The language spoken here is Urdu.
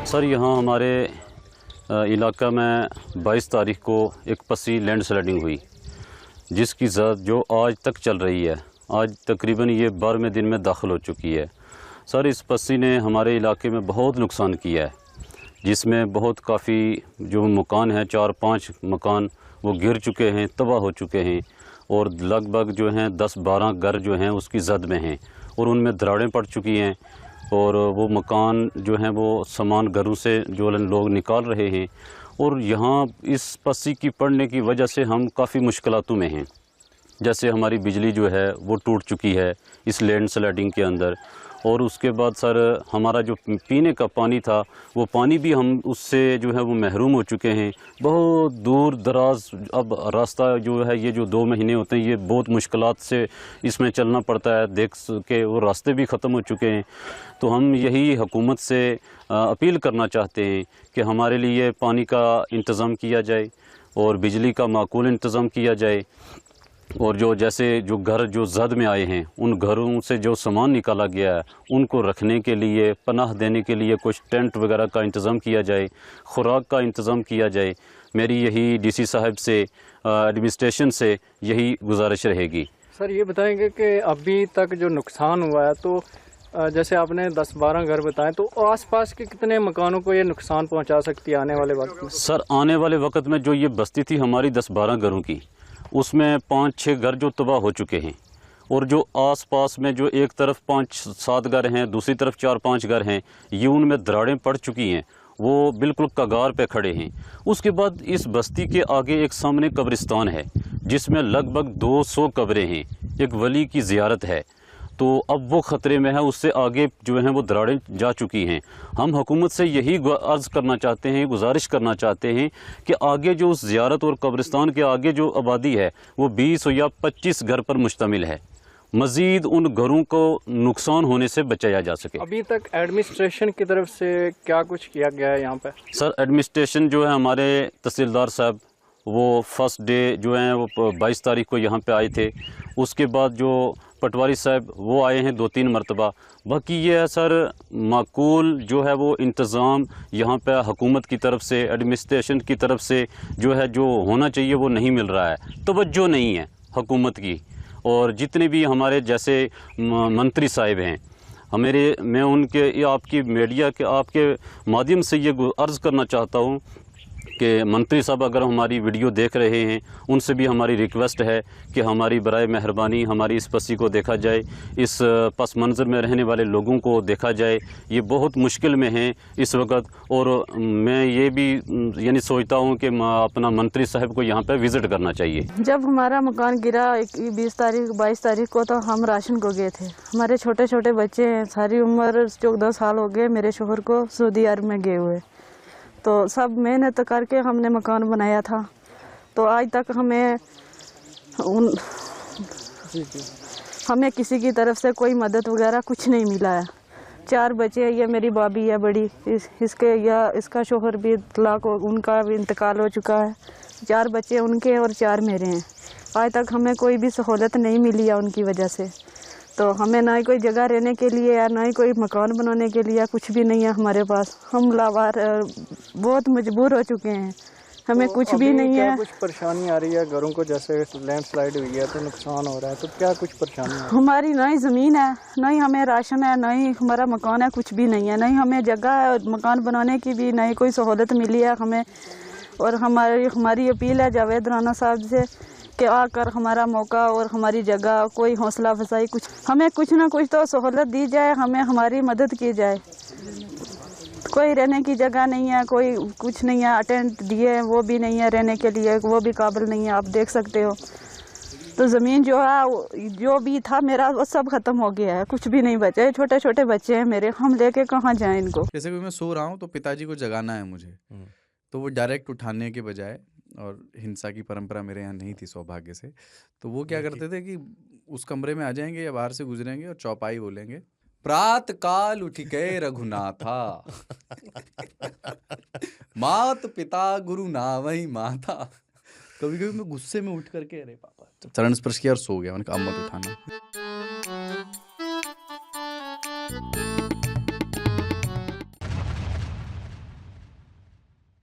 سر یہاں ہمارے علاقہ میں 22 تاریخ کو ایک پسی لینڈ سلائڈنگ ہوئی جس کی زد جو آج تک چل رہی ہے. آج تقریباً یہ 12ویں دن میں داخل ہو چکی ہے. سر اس پسی نے ہمارے علاقے میں بہت نقصان کیا ہے جس میں بہت کافی جو مکان ہیں 4-5 مکان وہ گر چکے ہیں, تباہ ہو چکے ہیں, اور لگ بھگ جو ہیں 10-12 گھر جو ہیں اس کی زد میں ہیں اور ان میں دراڑیں پڑ چکی ہیں, اور وہ مکان جو ہیں وہ سامان گھروں سے جو لوگ نکال رہے ہیں. اور یہاں اس پسی کی پڑنے کی وجہ سے ہم کافی مشکلاتوں میں ہیں. جیسے ہماری بجلی جو ہے وہ ٹوٹ چکی ہے اس لینڈ سلائڈنگ کے اندر, اور اس کے بعد سر ہمارا جو پینے کا پانی تھا وہ پانی بھی ہم اس سے جو ہے وہ محروم ہو چکے ہیں. بہت دور دراز اب راستہ جو ہے, یہ جو 2 مہینے ہوتے ہیں یہ بہت مشکلات سے اس میں چلنا پڑتا ہے, دیکھ کے وہ راستے بھی ختم ہو چکے ہیں. تو ہم یہی حکومت سے اپیل کرنا چاہتے ہیں کہ ہمارے لیے پانی کا انتظام کیا جائے اور بجلی کا معقول انتظام کیا جائے, اور جو جیسے جو گھر جو زد میں آئے ہیں ان گھروں سے جو سامان نکالا گیا ہے ان کو رکھنے کے لیے, پناہ دینے کے لیے کچھ ٹینٹ وغیرہ کا انتظام کیا جائے, خوراک کا انتظام کیا جائے. میری یہی ڈی سی صاحب سے, ایڈمنسٹریشن سے یہی گزارش رہے گی. سر یہ بتائیں گے کہ ابھی تک جو نقصان ہوا ہے تو جیسے آپ نے 10-12 گھر بتائے, تو آس پاس کے کتنے مکانوں کو یہ نقصان پہنچا سکتی ہے آنے والے وقت میں؟ سر آنے والے وقت میں جو یہ بستی تھی ہماری 10-12 گھروں کی, اس میں 5-6 گھر جو تباہ ہو چکے ہیں, اور جو آس پاس میں جو ایک طرف 5-7 گھر ہیں, دوسری طرف 4-5 گھر ہیں, یہ ان میں دراڑیں پڑ چکی ہیں, وہ بالکل کگار پہ کھڑے ہیں. اس کے بعد اس بستی کے آگے ایک سامنے قبرستان ہے جس میں لگ بھگ 200 قبریں ہیں, ایک ولی کی زیارت ہے. تو اب وہ خطرے میں ہے, اس سے آگے جو ہیں وہ دراڑیں جا چکی ہیں. ہم حکومت سے یہی عرض کرنا چاہتے ہیں, گزارش کرنا چاہتے ہیں کہ آگے جو اس زیارت اور قبرستان کے آگے جو آبادی ہے وہ 20 یا 25 گھر پر مشتمل ہے, مزید ان گھروں کو نقصان ہونے سے بچایا جا سکے. ابھی تک ایڈمنسٹریشن کی طرف سے کیا کچھ کیا گیا ہے یہاں پہ؟ سر ایڈمنسٹریشن جو ہے ہمارے تحصیلدار صاحب وہ فرسٹ ڈے جو ہیں وہ 22 تاریخ کو یہاں پہ آئے تھے. اس کے بعد جو پٹواری صاحب وہ آئے ہیں 2-3 مرتبہ. باقی یہ ہے سر معقول جو ہے وہ انتظام یہاں پہ حکومت کی طرف سے, ایڈمنسٹریشن کی طرف سے جو ہے جو ہونا چاہیے وہ نہیں مل رہا ہے, توجہ نہیں ہے حکومت کی. اور جتنے بھی ہمارے جیسے منتری صاحب ہیں, میں ان کے آپ کی میڈیا کے آپ کے مادھیم سے یہ عرض کرنا چاہتا ہوں کہ منتری صاحب اگر ہماری ویڈیو دیکھ رہے ہیں ان سے بھی ہماری ریکویسٹ ہے کہ ہماری برائے مہربانی ہماری اس پسی کو دیکھا جائے, اس پس منظر میں رہنے والے لوگوں کو دیکھا جائے. یہ بہت مشکل میں ہیں اس وقت, اور میں یہ بھی یعنی سوچتا ہوں کہ اپنا منتری صاحب کو یہاں پہ وزٹ کرنا چاہیے. جب ہمارا مکان گرا 22 تاریخ کو تو ہم راشن کو گئے تھے. ہمارے چھوٹے چھوٹے بچے ہیں, ساری عمر 14 سال ہو گئے میرے شوہر کو سعودی عرب میں گئے ہوئے. تو سب محنت کر کے ہم نے مکان بنایا تھا. تو آج تک ہمیں کسی کی طرف سے کوئی مدد وغیرہ کچھ نہیں ملا ہے. 4 بچے ہیں, یہ میری بابی ہے بڑی, اس کا شوہر بھی طلاق ان کا بھی انتقال ہو چکا ہے. 4 بچے ان کے اور 4 میرے ہیں. آج تک ہمیں کوئی بھی سہولت نہیں ملی ہے ان کی وجہ سے. تو ہمیں نہ ہی کوئی جگہ رہنے کے لیے یا نہ ہی کوئی مکان بنانے کے لیے کچھ بھی نہیں ہے ہمارے پاس. ہم لاوار بہت مجبور ہو چکے ہیں, ہمیں کچھ بھی نہیں ہے. کچھ پریشانی آ رہی ہے گھروں کو, جیسے لینڈ سلائڈ ہوئی ہے تو نقصان ہو رہا ہے, تو کیا کچھ پریشانی ہے؟ ہماری نہ ہی زمین ہے, نہ ہی ہمیں راشن ہے, نہ ہی ہمارا مکان ہے, کچھ بھی نہیں ہے. نہ ہی ہمیں جگہ ہے مکان بنانے کی بھی, نہ ہی کوئی سہولت ملی ہے ہمیں. اور ہماری اپیل ہے جاوید رانا صاحب سے کہ آ کر ہمارا موقع اور ہماری جگہ کوئی حوصلہ افزائی ہمیں کچھ نہ کچھ تو سہولت دی جائے, ہمیں ہماری مدد کی جائے. کوئی رہنے کی جگہ نہیں ہے, کوئی کچھ نہیں ہے. اٹینٹ دیے وہ بھی نہیں ہے رہنے کے لیے, وہ بھی قابل نہیں ہے, آپ دیکھ سکتے ہو. تو زمین جو ہے جو بھی تھا میرا وہ سب ختم ہو گیا ہے, کچھ بھی نہیں بچا. چھوٹے چھوٹے بچے ہیں میرے, ہم لے کے کہاں جائیں ان کو؟ جیسے کہ میں سو رہا ہوں تو پتا جی کو جگانا ہے مجھے, تو وہ ڈائریکٹ اٹھانے کے بجائے, اور ہنسا کی پرمپرا میرے یہاں نہیں تھی سوبھاگیہ سے, تو وہ کیا کرتے تھے کہ اس کمرے میں آ جائیں گے یا باہر سے گزریں گے اور چوپائی بولیں گے, پرات کال اٹھ کے رگھناتھا مات پتا گرو ناوئی ماتا. کبھی کبھی میں غصے میں اٹھ کر کے ارے پاپا چرن اسپرش کیا اور سو گیا. میں نے کہا مت اٹھانا.